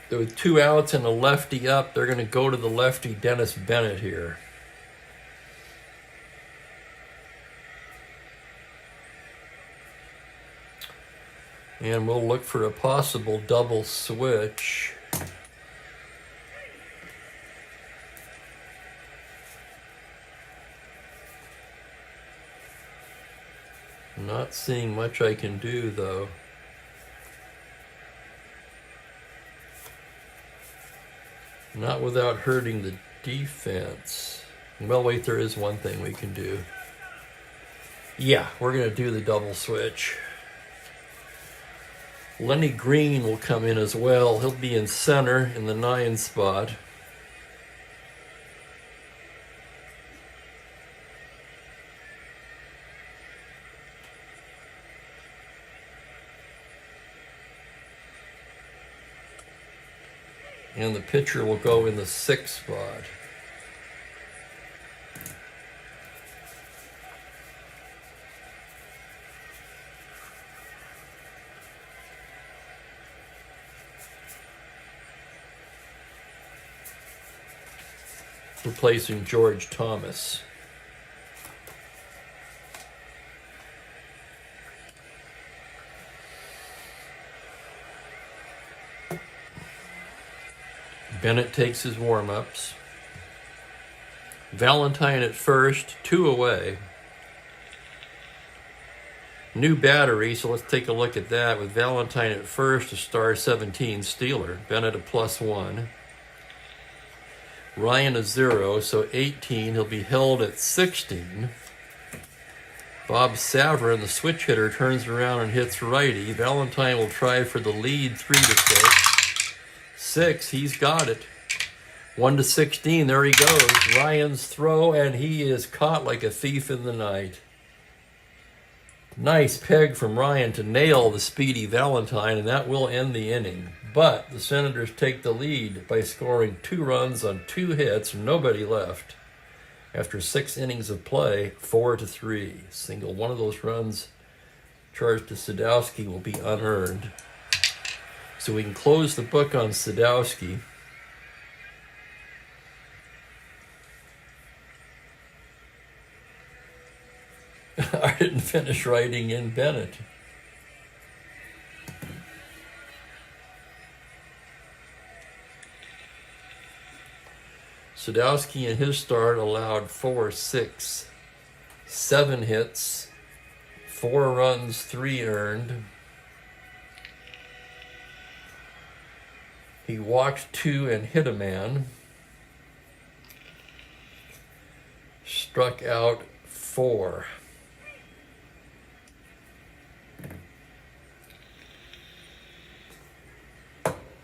With 2 outs and a lefty up, they're going to go to the lefty Dennis Bennett here. And we'll look for a possible double switch. Not seeing much I can do, though. Not without hurting the defense. Well, wait, there is one thing we can do. Yeah, we're going to do the double switch. Lenny Green will come in as well. He'll be in center in the 9 spot. And the pitcher will go in the 6th spot. Replacing George Thomas. Bennett takes his warm-ups. Valentine at first, 2 away. New battery, so let's take a look at that. With Valentine at first, a star 17 stealer. Bennett a +1. Ryan a 0, so 18. He'll be held at 16. Bob Savarin, the switch hitter, turns around and hits righty. Valentine will try for the lead, 3 to 6. 6, he's got it. 1 to 16, there he goes. Ryan's throw, and he is caught like a thief in the night. Nice peg from Ryan to nail the speedy Valentine, and that will end the inning. But the Senators take the lead by scoring 2 runs on 2 hits, nobody left. After 6 innings of play, 4 to 3. Single one of those runs charged to Sadowski will be unearned. So we can close the book on Sadowski. I didn't finish writing in Bennett. Sadowski in his start allowed 4, 6, 7 hits, 4 runs, 3 earned. He walked 2 and hit a man. Struck out 4.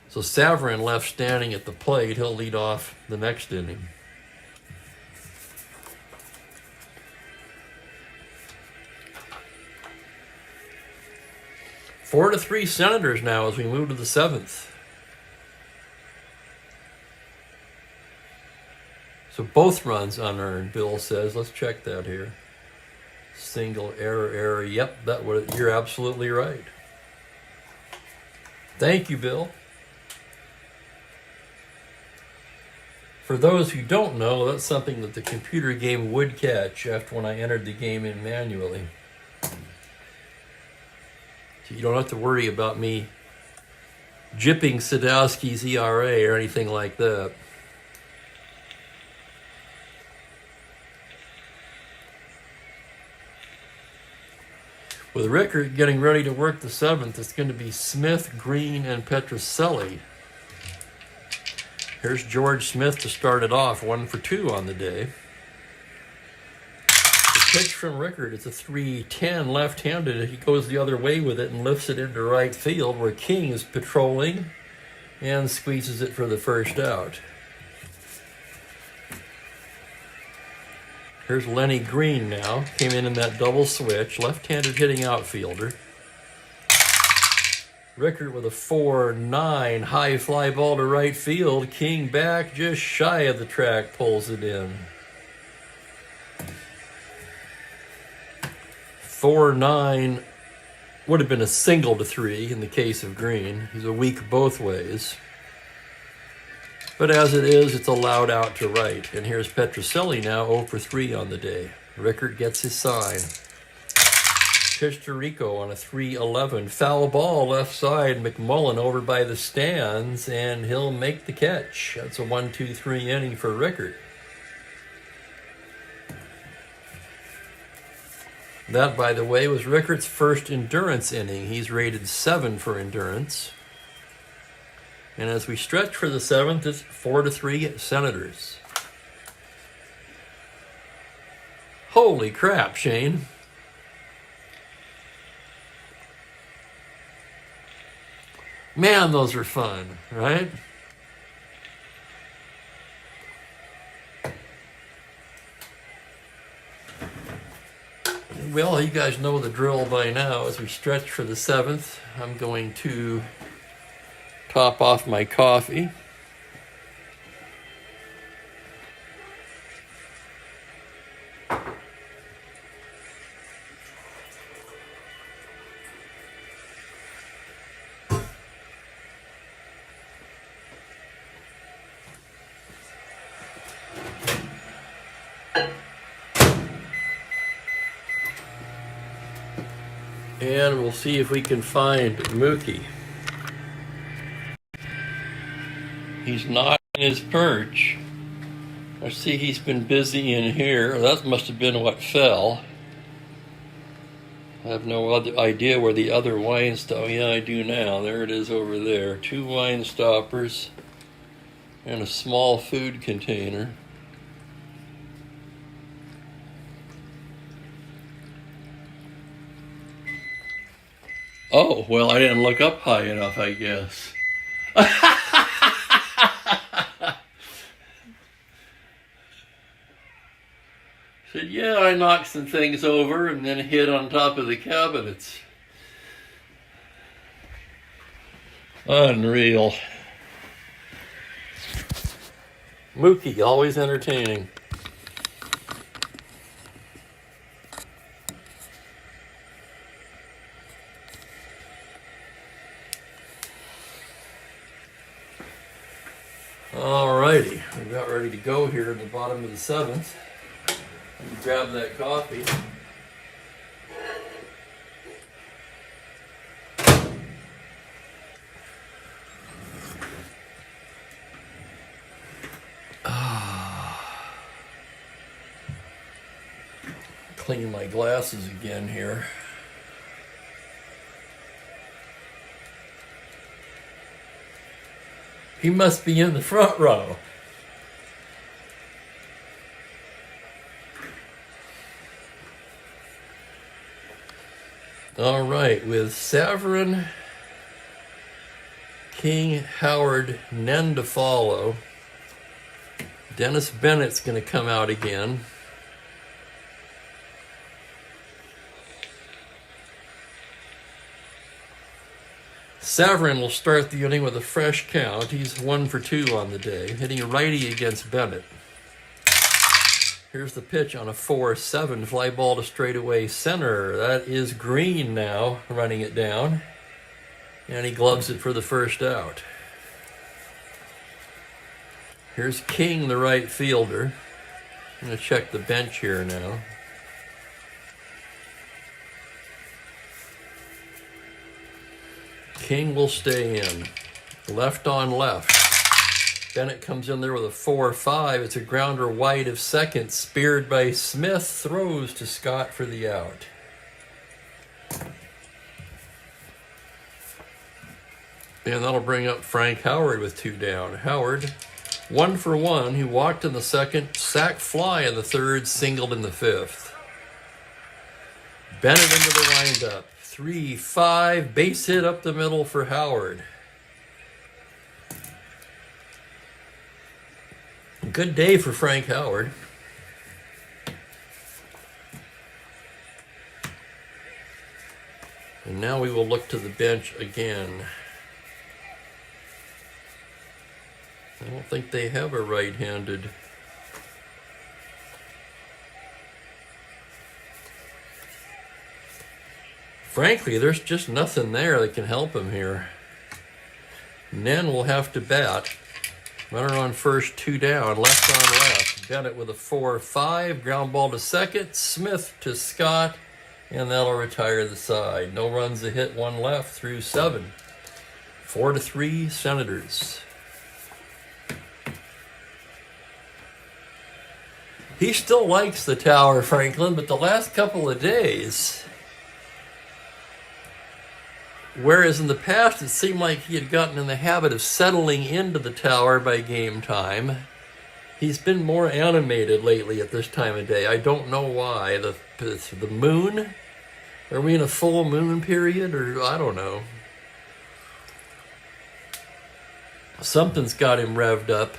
So Savarin left standing at the plate. He'll lead off the next inning. Four to 3 Senators now as we move to the 7th. So both runs unearned, Bill says. Let's check that here. Single, error. Yep, you're absolutely right. Thank you, Bill. For those who don't know, that's something that the computer game would catch after when I entered the game in manually. So you don't have to worry about me jipping Sadowski's ERA or anything like that. With Rickert getting ready to work the 7th, it's going to be Smith, Green, and Petrocelli. Here's George Smith to start it off, 1 for 2 on the day. The pitch from Rickert, it's a 3-10 left-handed. He goes the other way with it and lifts it into right field where King is patrolling and squeezes it for the first out. Here's Lenny Green now. Came in that double switch, left-handed hitting outfielder. Rickert with a 4-9 high fly ball to right field. King back just shy of the track, pulls it in. 4-9 would have been a single to 3 in the case of Green. He's a weak both ways. But as it is, it's allowed out to right. And here's Petrocelli now 0 for 3 on the day. Rickert gets his sign. Pitch to Rico on a 3-11. Foul ball left side. McMullen over by the stands, and he'll make the catch. That's a 1-2-3 inning for Rickert. That, by the way, was Rickert's first endurance inning. He's rated 7 for endurance. And as we stretch for the 7th, it's 4 to 3 Senators. Holy crap, Shane. Man, those are fun, right? Well, you guys know the drill by now. As we stretch for the 7th, I'm going to top off my coffee. And we'll see if we can find Mookie. He's not in his perch. I see he's been busy in here. That must have been what fell. I have no other idea where the other wine stop. Oh yeah, I do now. There it is over there. 2 wine stoppers and a small food container. Oh, well, I didn't look up high enough, I guess. Said, yeah, I knocked some things over and then hit on top of the cabinets. Unreal. Mookie, always entertaining. Alrighty, we're about ready to go here at the bottom of the 7th. Grab that coffee. Clean my glasses again here. He must be in the front row. All right, with Savarin, King, Howard, Nen to follow. Dennis Bennett's going to come out again. Savarin will start the inning with a fresh count. He's 1 for 2 on the day, hitting a righty against Bennett. Here's the pitch on a 4-7 fly ball to straightaway center. That is Green now running it down. And he gloves it for the first out. Here's King, the right fielder. I'm going to check the bench here now. King will stay in. Left on left. Bennett comes in there with a 4-5. It's a grounder wide of second. Speared by Smith. Throws to Scott for the out. And that'll bring up Frank Howard with 2 down. Howard, 1 for 1. He walked in the second, sack fly in the third, singled in the 5th. Bennett into the windup. 3-5. Base hit up the middle for Howard. Good day for Frank Howard. And now we will look to the bench again. I don't think they have a right-handed. Frankly, there's just nothing there that can help him here. Nen will have to bat. Runner on first, 2 down, left on left. Bennett with a 4-5, ground ball to second. Smith to Scott, and that'll retire the side. No runs, a hit, 1 left through 7. 4-3 Senators. He still likes the tower, Franklin, but the last couple of days, whereas in the past it seemed like he had gotten in the habit of settling into the tower by game time, he's been more animated lately at this time of day. I don't know why. The moon? Are we in a full moon period? Or I don't know. Something's got him revved up.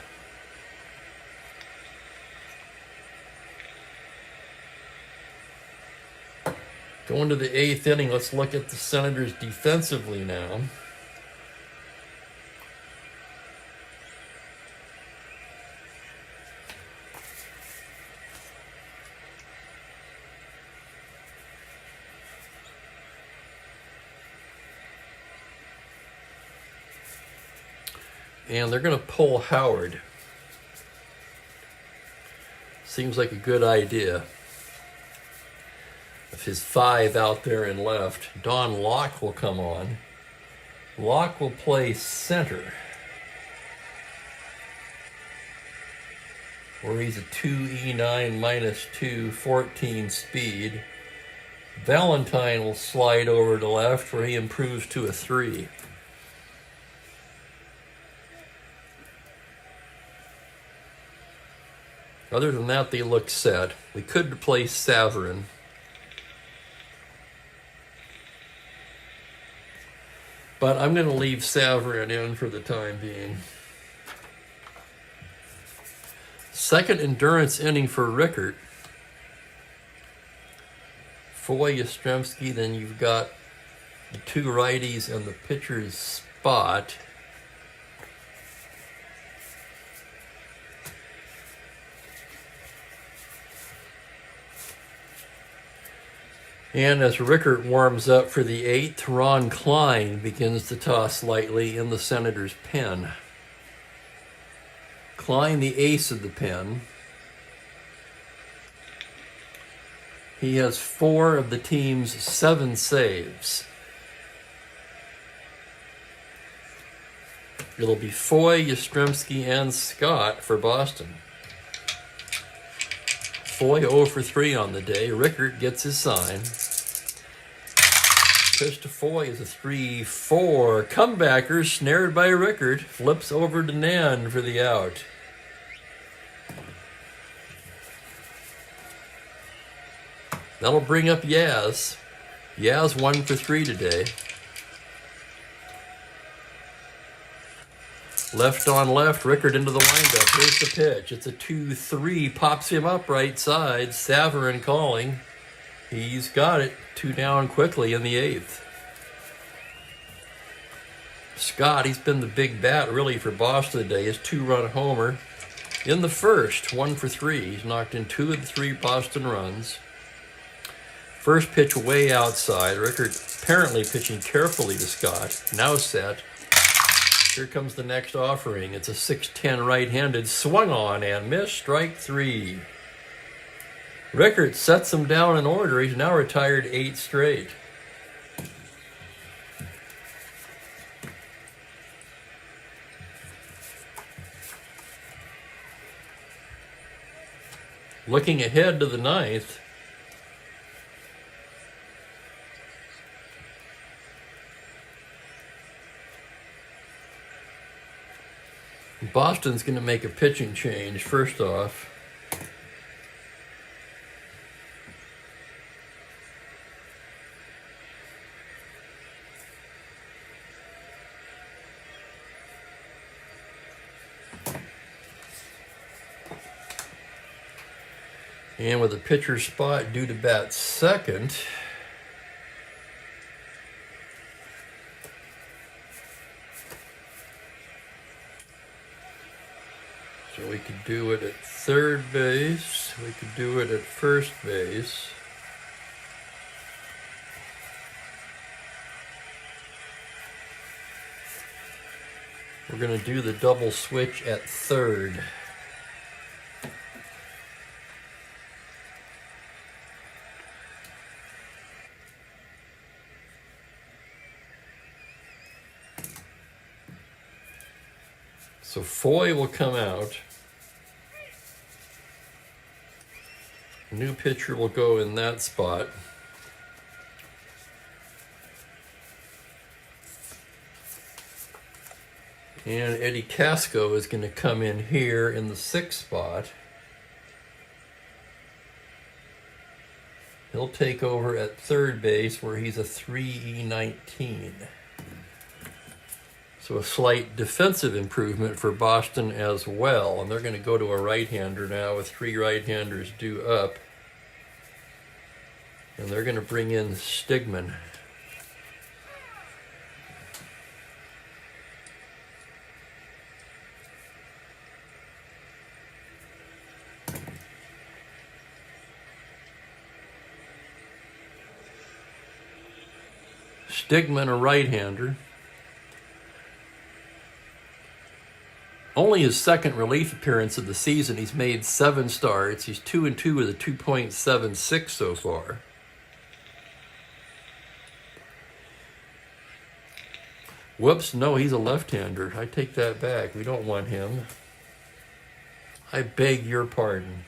Going to the 8th inning, let's look at the Senators defensively now. And they're going to pull Howard. Seems like a good idea. Of his 5 out there and left, Don Locke will come on. Locke will play center. where he's a 2E9 minus 2, 14 speed. Valentine will slide over to left, where he improves to a 3. Other than that, they look set. We could replace Saverin. But I'm going to leave Saverin in for the time being. Second endurance inning for Rickert. Foy, Yastrzemski, then you've got the 2 righties and the pitcher's spot. And as Rickert warms up for the 8th, Ron Klein begins to toss lightly in the Senator's pen. Klein, the ace of the pen. He has 4 of the team's 7 saves. It'll be Foy, Yastrzemski, and Scott for Boston. Foy 0 for 3 on the day. Rickert gets his sign. Pitch to Foy is a 3-4. Comebacker snared by Rickert. Flips over to Nan for the out. That'll bring up Yaz. Yaz 1 for 3 today. Left on left, Rickert into the windup. Here's the pitch. It's a 2-3. Pops him up right side. Saverin calling. He's got it. 2 down quickly in the 8th. Scott, he's been the big bat really for Boston today. His 2-run homer in the first. 1 for 3. He's knocked in 2 of the 3 Boston runs. First pitch way outside. Rickert apparently pitching carefully to Scott. Now set. Here comes the next offering. It's a 6-10 right-handed, swung on and missed, strike 3. Rickert sets him down in order. He's now retired 8 straight. Looking ahead to the 9th, Boston's going to make a pitching change first off. And with a pitcher spot due to bat second, so we could do it at third base, we could do it at first base. We're going to do the double switch at third. So Foy will come out. New pitcher will go in that spot. And Eddie Casco is going to come in here in the 6th spot. He'll take over at third base where he's a 3E19. So a slight defensive improvement for Boston as well. And they're going to go to a right-hander now with 3 right-handers due up. And they're going to bring in Stigman. Stigman, a right-hander. Only his second relief appearance of the season. He's made 7 starts. He's 2-2 with a 2.76 so far. Whoops, no, he's a left-hander. I take that back. We don't want him. I beg your pardon.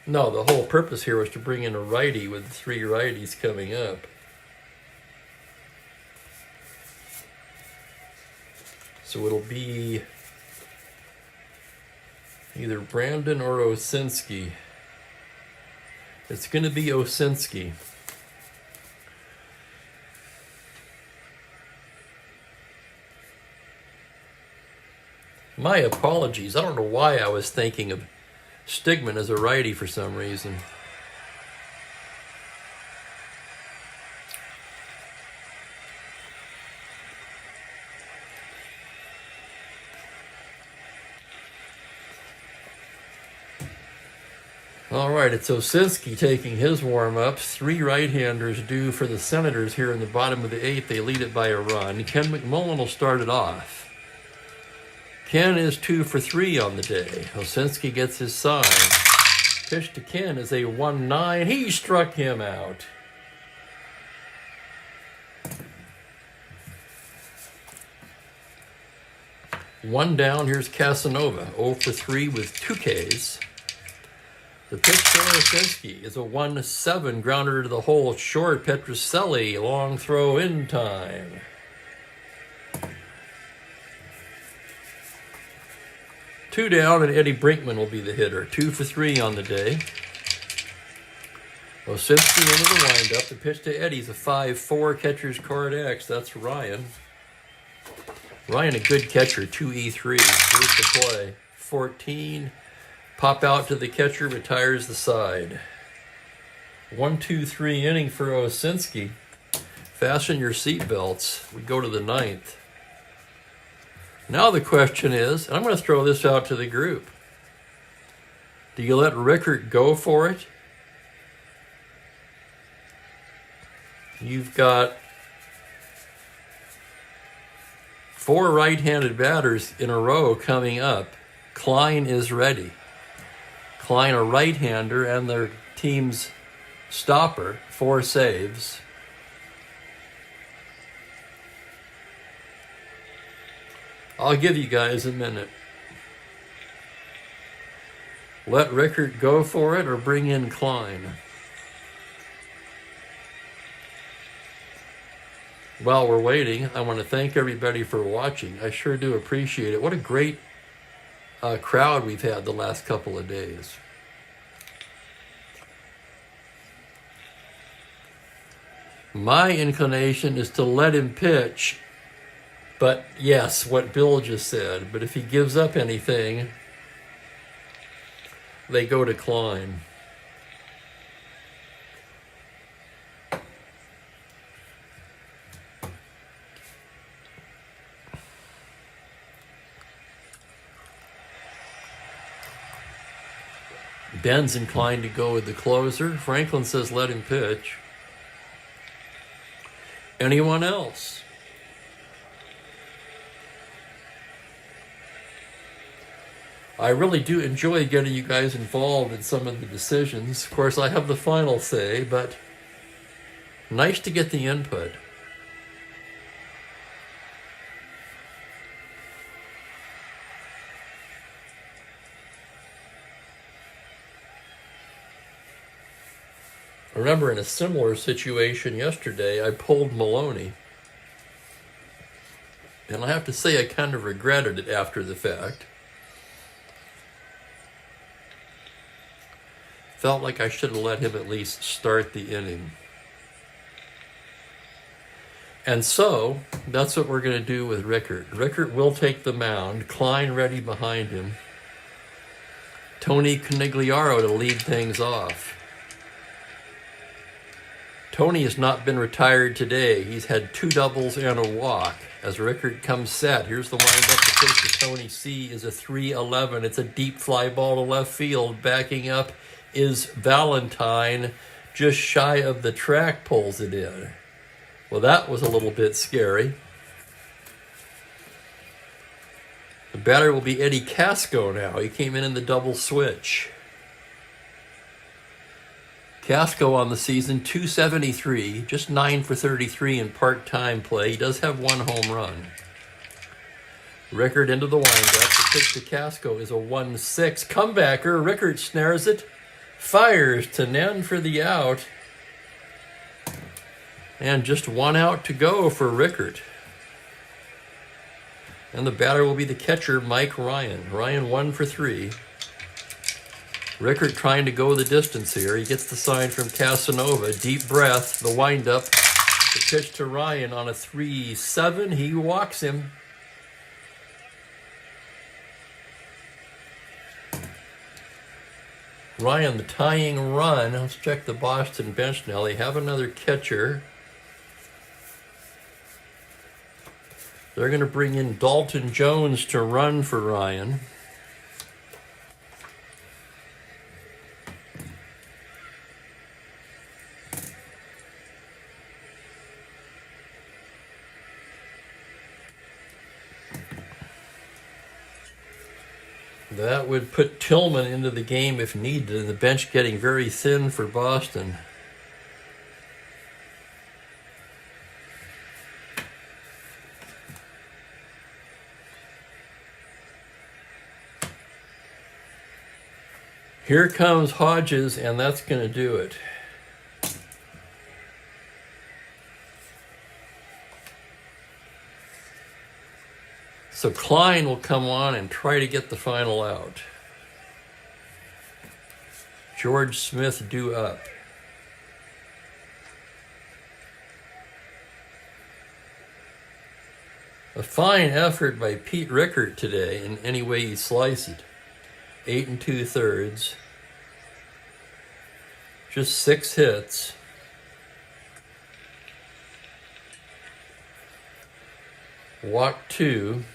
No, the whole purpose here was to bring in a righty with 3 righties coming up. So it'll be either Brandon or Osinski. It's going to be Osinski. My apologies. I don't know why I was thinking of Stigman as a righty for some reason. All right, it's Osinski taking his warm-ups. 3 right-handers due for the Senators here in the bottom of the 8th. They lead it by a run. Ken McMullen will start it off. Ken is 2 for 3 on the day. Osinski gets his sign. Pitch to Ken is a 1-9. He struck him out. One down. Here's Casanova. 0 for 3 with 2 Ks. The pitch to Osinski is a 1-7. Grounder to the hole. Short. Petroselli. Long throw in time. Two down, and Eddie Brinkman will be the hitter. 2 for 3 on the day. Osinski into the windup. The pitch to Eddie's a 5-4. Catcher's card X. That's Ryan. Ryan, a good catcher. 2E3. Here's the play. 14. Pop out to the catcher. Retires the side. 1-2-3 inning for Osinski. Fasten your seatbelts. We go to the 9th. Now the question is, and I'm going to throw this out to the group. Do you let Rickert go for it? You've got 4 right-handed batters in a row coming up. Klein is ready. Klein, a right-hander, and their team's stopper, 4 saves. I'll give you guys a minute. Let Rickert go for it or bring in Klein. While we're waiting, I want to thank everybody for watching. I sure do appreciate it. What a great crowd we've had the last couple of days. My inclination is to let him pitch. But yes, what Bill just said. But if he gives up anything, they go to Klein. Ben's inclined to go with the closer. Franklin says let him pitch. Anyone else? I really do enjoy getting you guys involved in some of the decisions. Of course, I have the final say, but nice to get the input. I remember in a similar situation yesterday, I pulled Maloney. And I have to say I kind of regretted it after the fact. Felt like I should have let him at least start the inning. And so, that's what we're going to do with Rickert. Rickert will take the mound. Klein ready behind him. Tony Conigliaro to lead things off. Tony has not been retired today. He's had 2 doubles and a walk. As Rickert comes set, here's the windup. The pitch to Tony C is a 3-11. It's a deep fly ball to left field. Backing up is Valentine, just shy of the track, pulls it in. Well, that was a little bit scary. The batter will be Eddie Casco now. He came in the double switch. Casco on the season, 273, just 9 for 33 in part-time play. He does have 1 home run. Rickard into the windup. The pitch to Casco is a 1-6. Comebacker. Rickard snares it. Fires to Nen for the out. And just one out to go for Rickard. And the batter will be the catcher, Mike Ryan. Ryan 1 for 3. Rickard trying to go the distance here. He gets the sign from Casanova. Deep breath. The windup. The pitch to Ryan on a 3-7. He walks him. Ryan, the tying run. Let's check the Boston bench now. They have another catcher. They're going to bring in Dalton Jones to run for Ryan. That would put Tillman into the game if needed, and the bench getting very thin for Boston. Here comes Hodges, and that's going to do it. So Klein will come on and try to get the final out. George Smith due up. A fine effort by Pete Rickard today in any way you slice it. 8 2/3. Just 6 hits. Walked 2.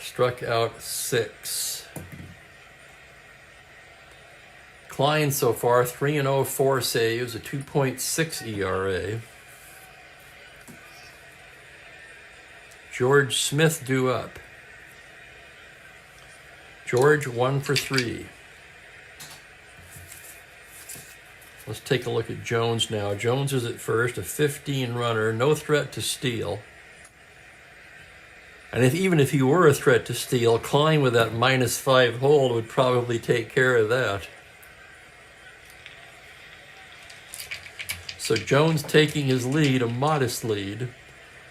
Struck out 6. Klein so far 3-0, 4 saves, a 2.6 ERA. George Smith due up. George 1 for 3. Let's take a look at Jones now. Jones is at first, a 15 runner, no threat to steal. And even if he were a threat to steal, Klein with that -5 hold would probably take care of that. So Jones taking his lead, a modest lead.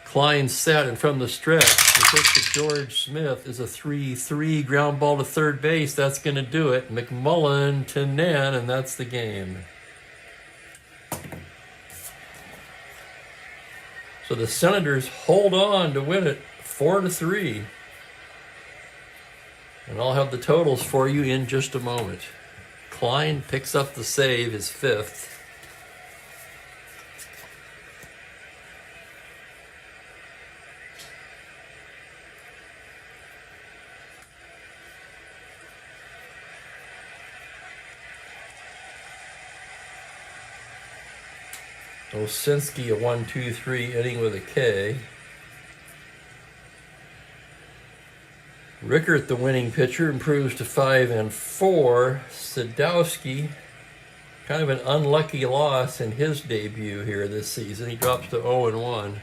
Klein set, and from the stretch, the pitch to George Smith is a 3-3 ground ball to third base. That's going to do it. McMullen to Nen, and that's the game. So the Senators hold on to win it 4-3. And I'll have the totals for you in just a moment. Klein picks up the save, his 5th. Osinski a 1-2-3 inning with a K. Rickert, the winning pitcher, improves to 5-4. Sadowski, kind of an unlucky loss in his debut here this season. He drops to 0-1.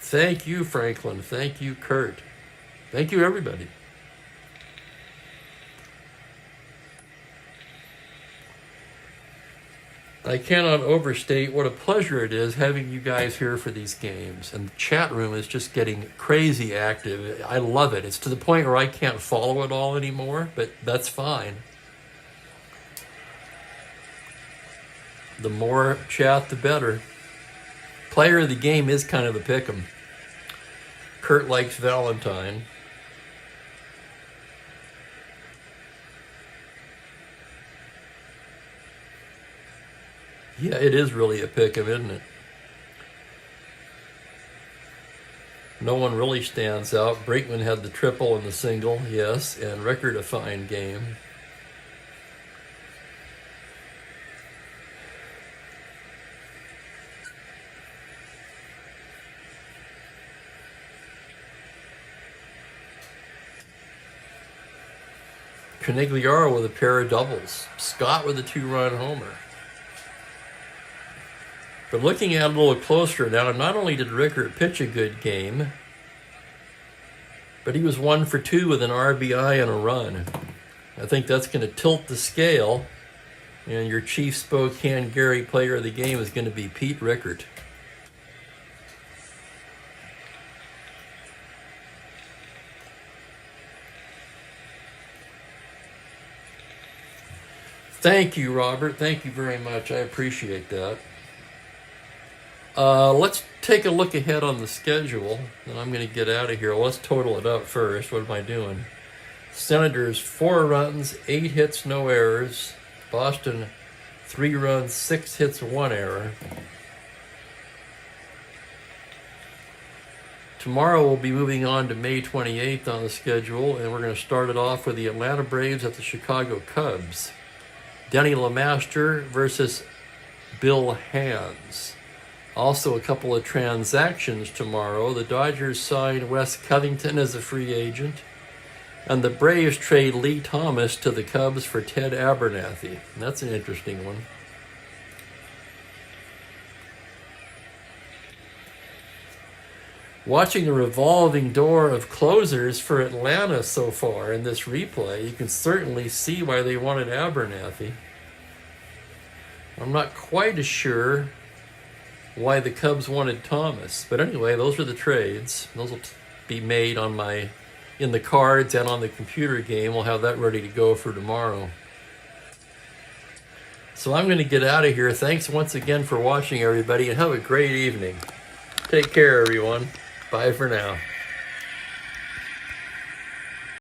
Thank you, Franklin. Thank you, Kurt. Thank you, everybody. I cannot overstate what a pleasure it is having you guys here for these games. And the chat room is just getting crazy active. I love it. It's to the point where I can't follow it all anymore, but that's fine. The more chat, the better. Player of the game is kind of a pick'em. Kurt likes Valentine. Yeah, it is really a pick'em, isn't it? No one really stands out. Brinkman had the triple and the single, yes, and Rickard a fine game. Conigliaro with a pair of doubles. Scott with a 2-run homer. But looking at it a little closer now, not only did Rickert pitch a good game, but he was 1 for 2 with an RBI and a run. I think that's going to tilt the scale, and your chief Spokane Gary player of the game is going to be Pete Rickert. Thank you, Robert. Thank you very much. I appreciate that. Let's take a look ahead on the schedule, and I'm going to get out of here. Let's total it up first. What am I doing? Senators, 4 runs, 8 hits, no errors. Boston, 3 runs, 6 hits, 1 error. Tomorrow we'll be moving on to May 28th on the schedule, and we're going to start it off with the Atlanta Braves at the Chicago Cubs. Denny LeMaster versus Bill Hands. Also a couple of transactions tomorrow. The Dodgers signed Wes Covington as a free agent, and the Braves trade Lee Thomas to the Cubs for Ted Abernathy. That's an interesting one. Watching the revolving door of closers for Atlanta so far in this replay, you can certainly see why they wanted Abernathy. I'm not quite as sure why the Cubs wanted Thomas. But anyway, those are the trades. Those will be made in the cards and on the computer game. We'll have that ready to go for tomorrow. So I'm going to get out of here. Thanks once again for watching, everybody, and have a great evening. Take care, everyone. Bye for now.